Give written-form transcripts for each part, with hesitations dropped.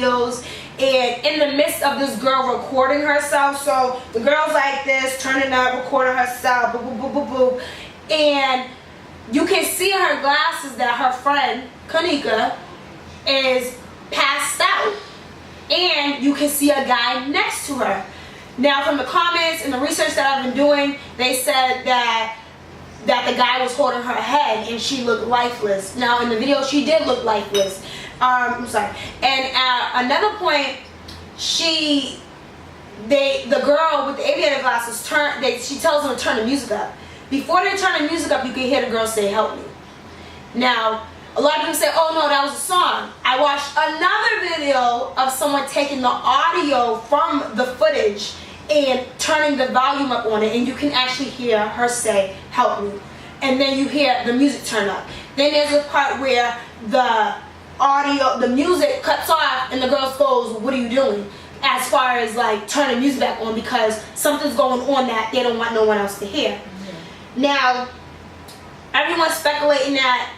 videos, and in the midst of this girl recording herself, so the girl's like this, turning up, recording herself, boop, boop, boop, boop, boop, and you can see in her glasses that her friend, Kenneka, is passed out. And you can see a guy next to her. Now, from the comments and the research that I've been doing, they said that the guy was holding her head and she looked lifeless. Now, in the video, she did look lifeless. I'm sorry. And another point, the girl with the aviator glasses, she tells them to turn the music up. Before they turn the music up, you can hear the girl say, "Help me." Now, a lot of people say, "Oh no, that was a song." I watched another video of someone taking the audio from the footage and turning the volume up on it, and you can actually hear her say, "Help me." And then you hear the music turn up. Then there's a part where the music cuts off and the girl goes, "What are you doing?" As far as like turning music back on, because something's going on that they don't want no one else to hear. Now, everyone's speculating that,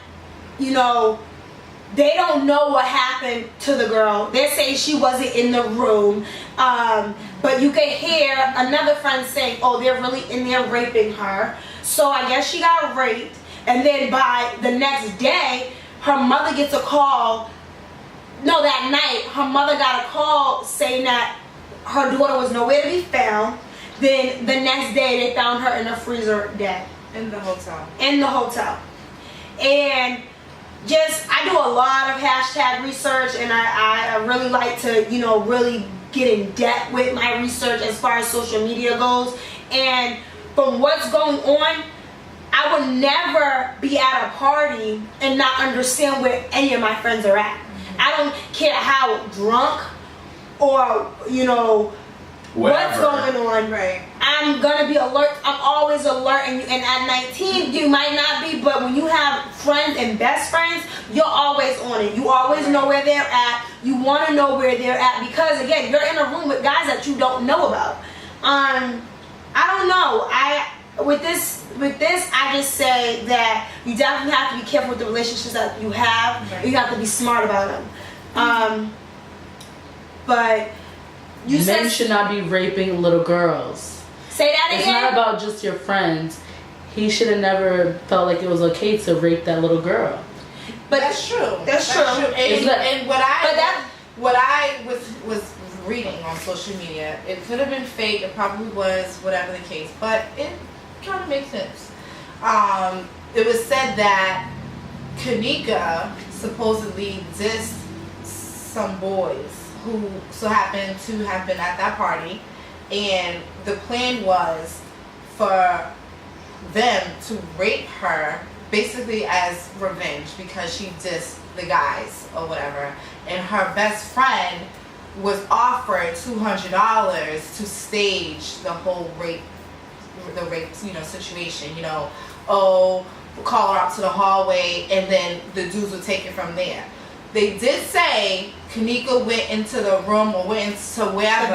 they don't know what happened to the girl. They're saying she wasn't in the room. But you can hear another friend saying, "Oh, they're really in there raping her." So I guess she got raped. And then by the next day, her mother gets a call. No, that night, her mother got a call saying that her daughter was nowhere to be found. Then the next day, they found her in a freezer dead. In the hotel. In the hotel. And I do a lot of hashtag research, and I really like to, really get in depth with my research as far as social media goes. And from what's going on, I would never be at a party and not understand where any of my friends are at. I don't care how drunk or, what's going on. Right. I'm gonna be alert. I'm always alert, and at 19 you might not be, but when you have friends and best friends, you're always on it. You always know where they're at. You want to know where they're at, because again, you're in a room with guys that you don't know about. I don't know. With this, I just say that you definitely have to be careful with the relationships that you have. Right. You have to be smart about them. But men should not be raping little girls. Say that again. It's not about just your friends. He should have never felt like it was okay to rape that little girl. But that's true. That's true. And what I was reading on social media, it could have been fake. It probably was, whatever the case. But it kind of makes sense. It was said that Kenneka supposedly dissed some boys who so happened to have been at that party, and the plan was for them to rape her basically as revenge because she dissed the guys or whatever, and her best friend was offered $200 to stage the whole rape situation. Call her out to the hallway, and then the dudes would take it from there. They did say Kenneka went into the room or went into wherever,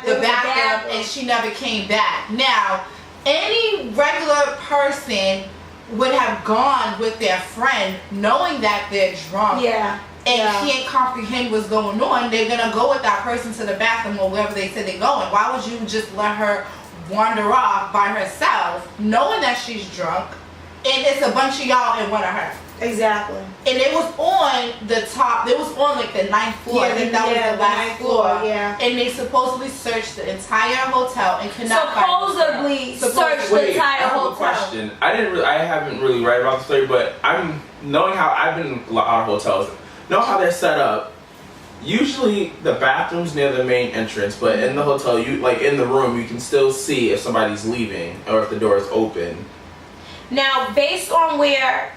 the bathroom, and she never came back. Now, any regular person would have gone with their friend knowing that they're drunk and can't comprehend what's going on. They're going to go with that person to the bathroom or wherever they said they're going. Why would you just let her wander off by herself knowing that she's drunk and it's a bunch of y'all and one of her? Exactly. And it was on the top. It was on like the 9th floor. I think that was the last floor. Yeah. And they supposedly searched the entire hotel and could not supposedly searched the entire hotel. I have a question. I haven't really read about the story, but I'm knowing how I've been in a lot of hotels. Know how they're set up. Usually the bathroom's near the main entrance, but in the hotel, in the room, you can still see if somebody's leaving or if the door is open. Now, based on where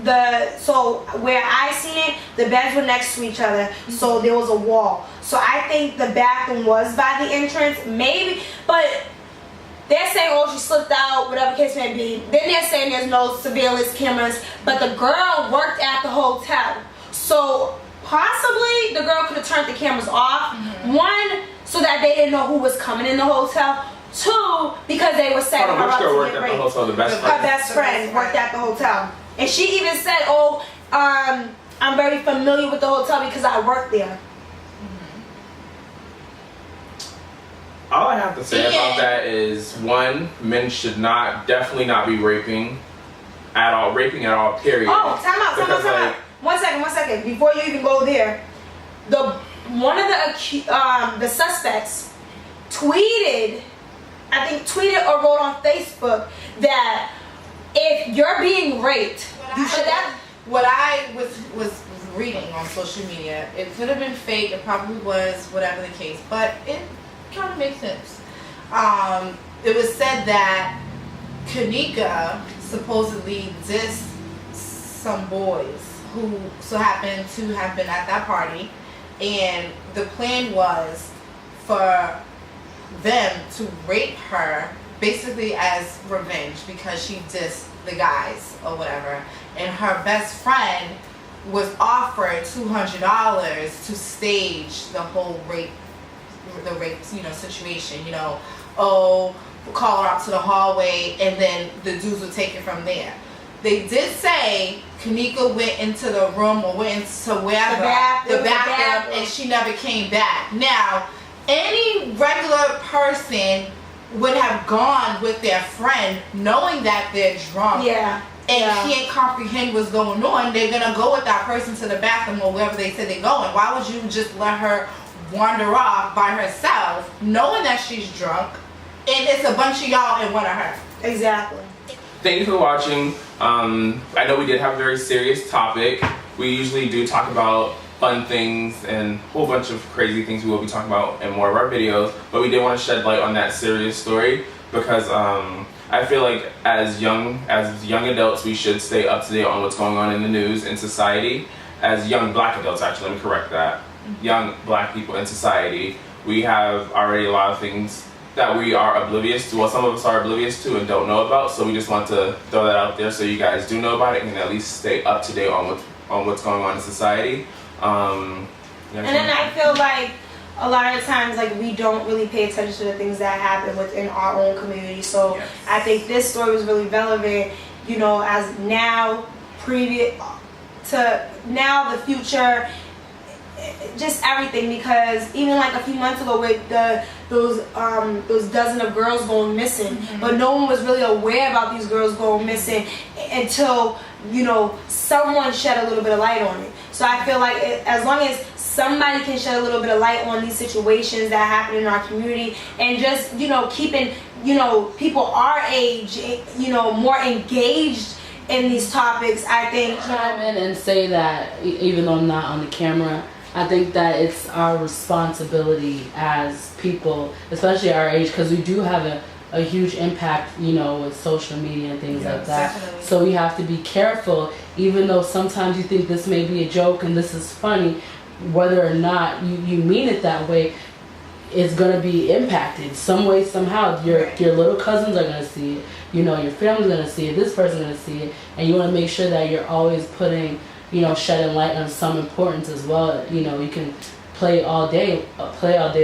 I seen it, the beds were next to each other, so there was a wall. So I think the bathroom was by the entrance, maybe, but they're saying, oh, she slipped out, whatever case may be. Then they're saying there's no surveillance cameras, but the girl worked at the hotel. So possibly the girl could have turned the cameras off. One, so that they didn't know who was coming in the hotel. Two, because they were setting her up to get raped. Her best friend worked at the hotel. And she even said, oh, I'm very familiar with the hotel because I worked there. All I have to say about that is, one, men should definitely not be raping at all, period. Oh, time out. 1 second. Before you even go there, one of the suspects tweeted or wrote on Facebook that if you're being raped, you should have. What I was reading on social media, it could have been fake. It probably was, whatever the case, but it kind of makes sense. It was said that Kenneka supposedly dissed some boys who so happened to have been at that party, and the plan was for them to rape her basically as revenge because she dissed the guys or whatever, and her best friend was offered $200 to stage the whole rape situation, call her out to the hallway, and then the dudes would take it from there. They did say Kenneka went into the room or went into wherever, the bathroom, and she never came back. Now, any regular person would have gone with their friend knowing that they're drunk and can't comprehend what's going on. They're going to go with that person to the bathroom or wherever they said they're going. Why would you just let her wander off by herself knowing that she's drunk and it's a bunch of y'all and one of her? Exactly. Thank you for watching. I know we did have a very serious topic. We usually do talk about fun things and a whole bunch of crazy things we will be talking about in more of our videos, but we did want to shed light on that serious story because I feel like as young adults we should stay up to date on what's going on in the news and society. As young black adults, actually, let me correct that. Young black people in society, we have already a lot of things that we are oblivious to. Well, some of us are oblivious to and don't know about, so we just want to throw that out there so you guys do know about it and can at least stay up to date on what's going on in society. And then I feel like a lot of times we don't really pay attention to the things that happen within our own community. So I think this story was really relevant, as now, previous to now, the future, just everything, because even a few months ago with those dozen of girls going missing, but no one was really aware about these girls going missing until someone shed a little bit of light on it. So I feel like as long as somebody can shed a little bit of light on these situations that happen in our community, and just keeping people our age more engaged in these topics, I think chime in and say that even though I'm not on the camera, I think that it's our responsibility as people, especially our age, because we do have a huge impact, with social media and things like that. Definitely. So we have to be careful, even though sometimes you think this may be a joke and this is funny, whether or not you mean it that way, it's going to be impacted some way, somehow. Your little cousins are going to see it, your family's going to see it, this person's going to see it, and you want to make sure that you're always putting, shedding light on some importance as well. You can play all day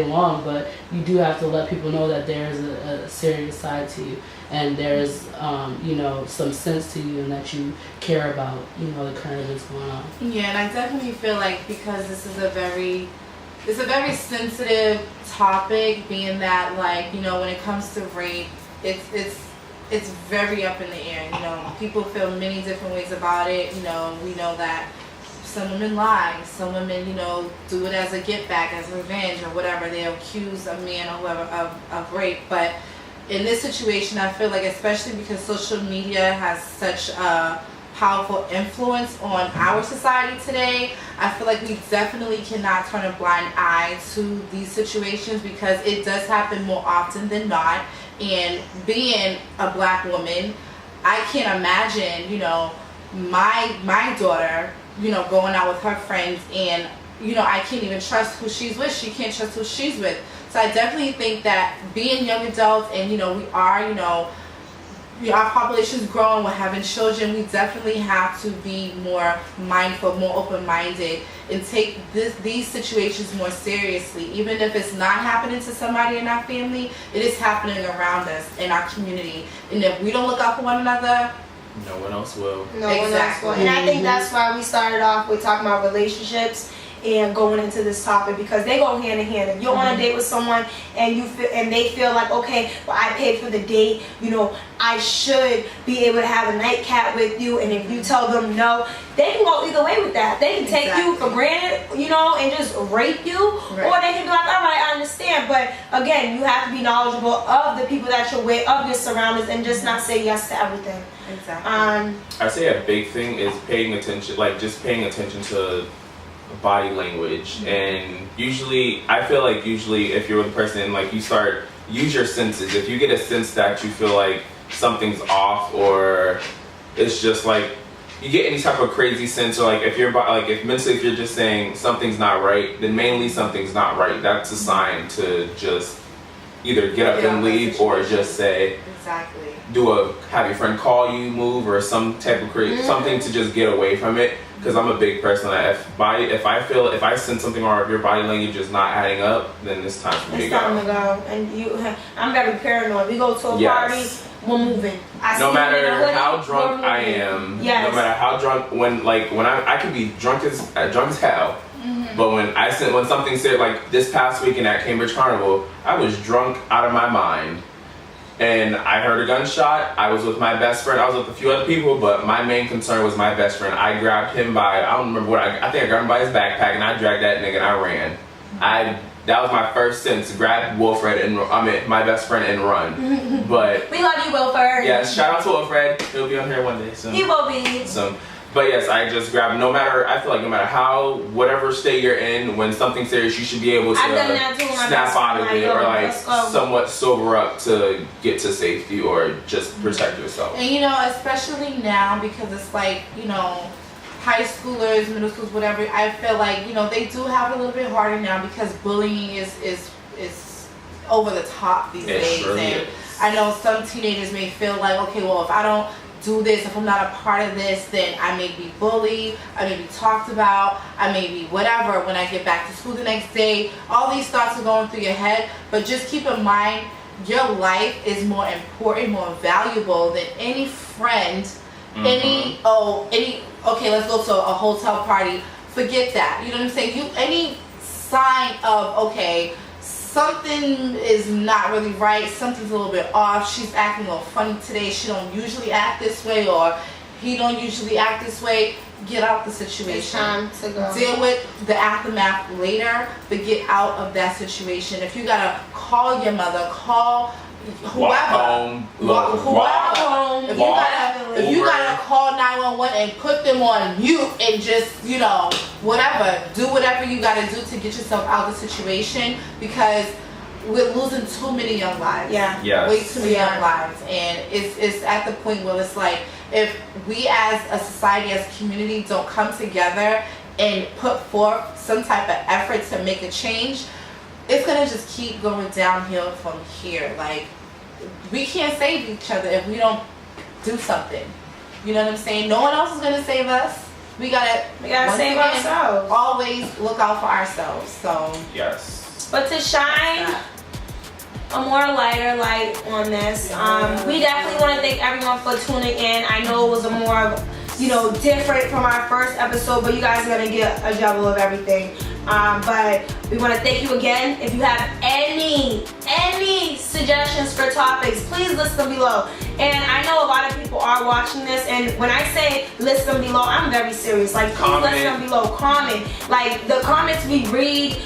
long, but you do have to let people know that there's a serious side to you, and there's some sense to you, and that you care about the current events going on. Yeah, and I definitely feel like, because this is a very sensitive topic, being that when it comes to rape, it's very up in the air. People feel many different ways about it. We know that some women lie, some women, do it as a get back, as revenge or whatever. They accuse a man or whoever of rape. But in this situation, I feel like, especially because social media has such a powerful influence on our society today, I feel like we definitely cannot turn a blind eye to these situations, because it does happen more often than not. And being a black woman, I can't imagine, my daughter, going out with her friends, and, I can't even trust who she's with. She can't trust who she's with. So I definitely think that being young adults, and, we are, our population is growing, we're having children, we definitely have to be more mindful, more open-minded, and take these situations more seriously. Even if it's not happening to somebody in our family, it is happening around us in our community. And if we don't look out for one another, no one else will. No one else will. And I think that's why we started off with talking about relationships and going into this topic, because they go hand in hand. If you're on a date with someone and they feel like, okay, well, I paid for the date, you know, I should be able to have a nightcap with you, and if you tell them no, they can go either way with that. They can take you for granted, you know, and just rape you, or they can be like, all right, I understand. But again, you have to be knowledgeable of the people that you're with, of your surroundings, and just not say yes to everything. Exactly. I say a big thing is paying attention, like just paying attention to body language. And usually, I feel like if you're with a person, like you start, use your senses. If you get a sense that you feel like something's off, or it's just like you get any type of crazy sense, or like if mentally if you're just saying something's not right, then mainly something's not right. That's a sign to just either get up and leave, or just say have your friend call you, move, or some type of something to just get away from it. Because I'm a big person that if I sense something, or if your body language is not adding up, then it's time for me to go. It's time to go. And I'm very paranoid. We go to a party, we're moving. No matter how drunk I am, no matter how drunk, when I can be drunk as hell, but when something said, like this past weekend at Cambridge Carnival, I was drunk out of my mind. And I heard a gunshot. I was with my best friend. I was with a few other people, but my main concern was my best friend. I grabbed him by, I don't remember what, I think I grabbed him by his backpack, and I dragged that nigga and I ran. That was my first sense, grab my best friend and run. But we love you, Wilfred. Yes, shout out to Wilfred. He'll be on here one day soon. He will be. But yes, I just grabbed, I feel like no matter how, whatever state you're in, when something's serious, you should be able to snap out of it, or like somewhat sober up to get to safety, or just protect yourself. And you know, especially now, because it's like, you know, high schoolers, middle schools, whatever, I feel like, you know, they do have it a little bit harder now, because bullying is over the top these days. Surely and is. I know some teenagers may feel like, okay, well, if I don't do this, if I'm not a part of this, then I may be bullied, I may be talked about, I may be whatever when I get back to school the next day. All these thoughts are going through your head, but just keep in mind, your life is more important, more valuable than any friend, okay, let's go to a hotel party, forget that, you know what I'm saying? Any sign of, okay, something is not really right, something's a little bit off, she's acting a little funny today, she don't usually act this way, or he don't usually act this way, get out the situation. It's time to go. Deal with the aftermath later, but get out of that situation. If you gotta call your mother, call whoever. Walk home. If you gotta call 911 and put them on mute and just, you know, whatever, do whatever you gotta do to get yourself out of the situation, because we're losing too many young lives. Way too many young lives. And it's at the point where it's like, if we as a society, as a community, don't come together and put forth some type of effort to make a change, it's gonna just keep going downhill from here. Like, we can't save each other if we don't do something. You know what I'm saying? No one else is gonna save us. We gotta save ourselves. Always look out for ourselves. So yes. But to shine a more lighter light on this, we definitely want to thank everyone for tuning in. I know it was a more, different from our first episode, but you guys are gonna get a juggle of everything. But we want to thank you again. If you have any suggestions for topics, please list them below. And I know a lot of people are watching this, and when I say list them below, I'm very serious. Like, please list them below. Comment. Like, the comments we read.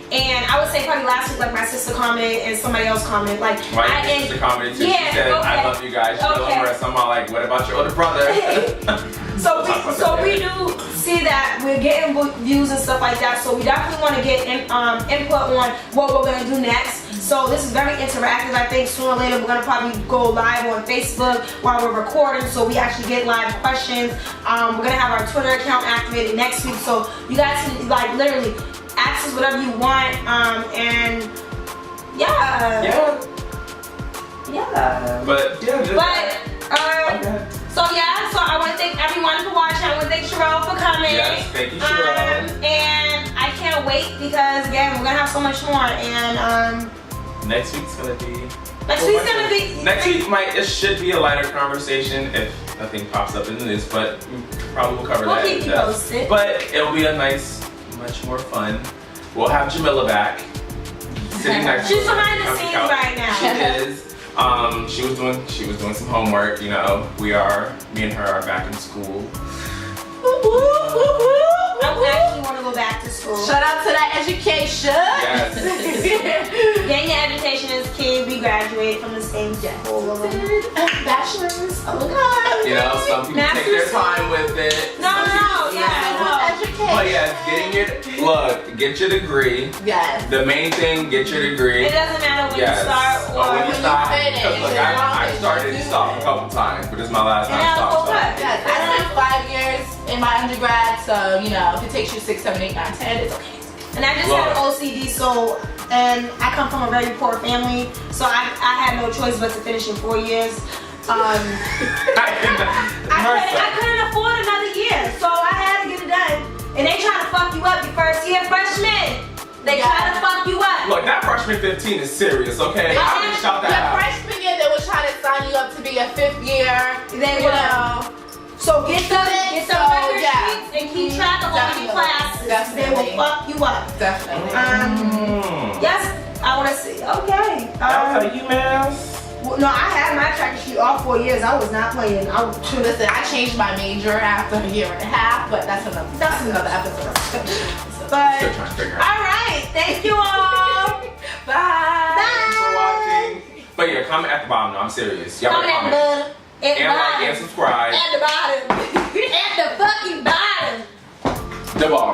And I would say probably last week, like, my sister commented and somebody else commented. Like, my sister commented too. She said, I love you guys. She over somehow like, what about your older brother? So we do see that we're getting views and stuff like that. So we definitely want to get input on what we're going to do next. So this is very interactive. I think sooner or later we're going to probably go live on Facebook while we're recording, so we actually get live questions. We're going to have our Twitter account activated next week, so you guys can, like, literally ask us whatever you want, and so I want to thank everyone for watching. I want to thank Sherelle for coming. Yes, thank you, Sherelle. And I can't wait, because again, we're gonna have so much more. And next week's gonna be. Next week it should be a lighter conversation if nothing pops up in the news, but we probably will cover that. We'll keep you posted. But it'll be a nice much more fun. We'll have Jamila back. Sitting next She's to her behind the on scenes couch. right now. She is. She was doing some homework. You know, me and her are back in school. I actually want to go back to school. Shout out to that education. Yes. Getting your education as kids, we graduated from the same school. Bachelor's. Oh my God. You know, some people take their time with it. No, Education. But yes, get your degree. Yes. The main thing, get your degree. It doesn't matter when you start or when you stop. finish. Because look, I started and stopped a couple times, but this is my last time stop. Yes, I spent 5 years in my undergrad, so you know, if it takes you 6, 7, 8, 9, 10, it's okay. And I just had OCD, and I come from a very poor family, so I had no choice but to finish in 4 years. I couldn't afford another year, so I had to get it done. And they trying to fuck you up your first year freshman. They try to fuck you up. Look, that freshman 15 is serious, okay? I can shout that out. The freshman year, they were trying to sign you up to be a 5th year. They will. So get some record sheets and keep track of all your classes. They will fuck you up. Definitely. Yes, I want to see. Okay. That was a UMass. No, I had my track sheet all 4 years. I was not playing. Listen, I changed my major after a year and a half, but that's another episode. But Still trying to figure out. all right, thank you all. Bye. Thanks for watching. But yeah, comment at the bottom. No, I'm serious. Y'all Comment comment. at the And like and subscribe. At the bottom. At the fucking bottom. The bar.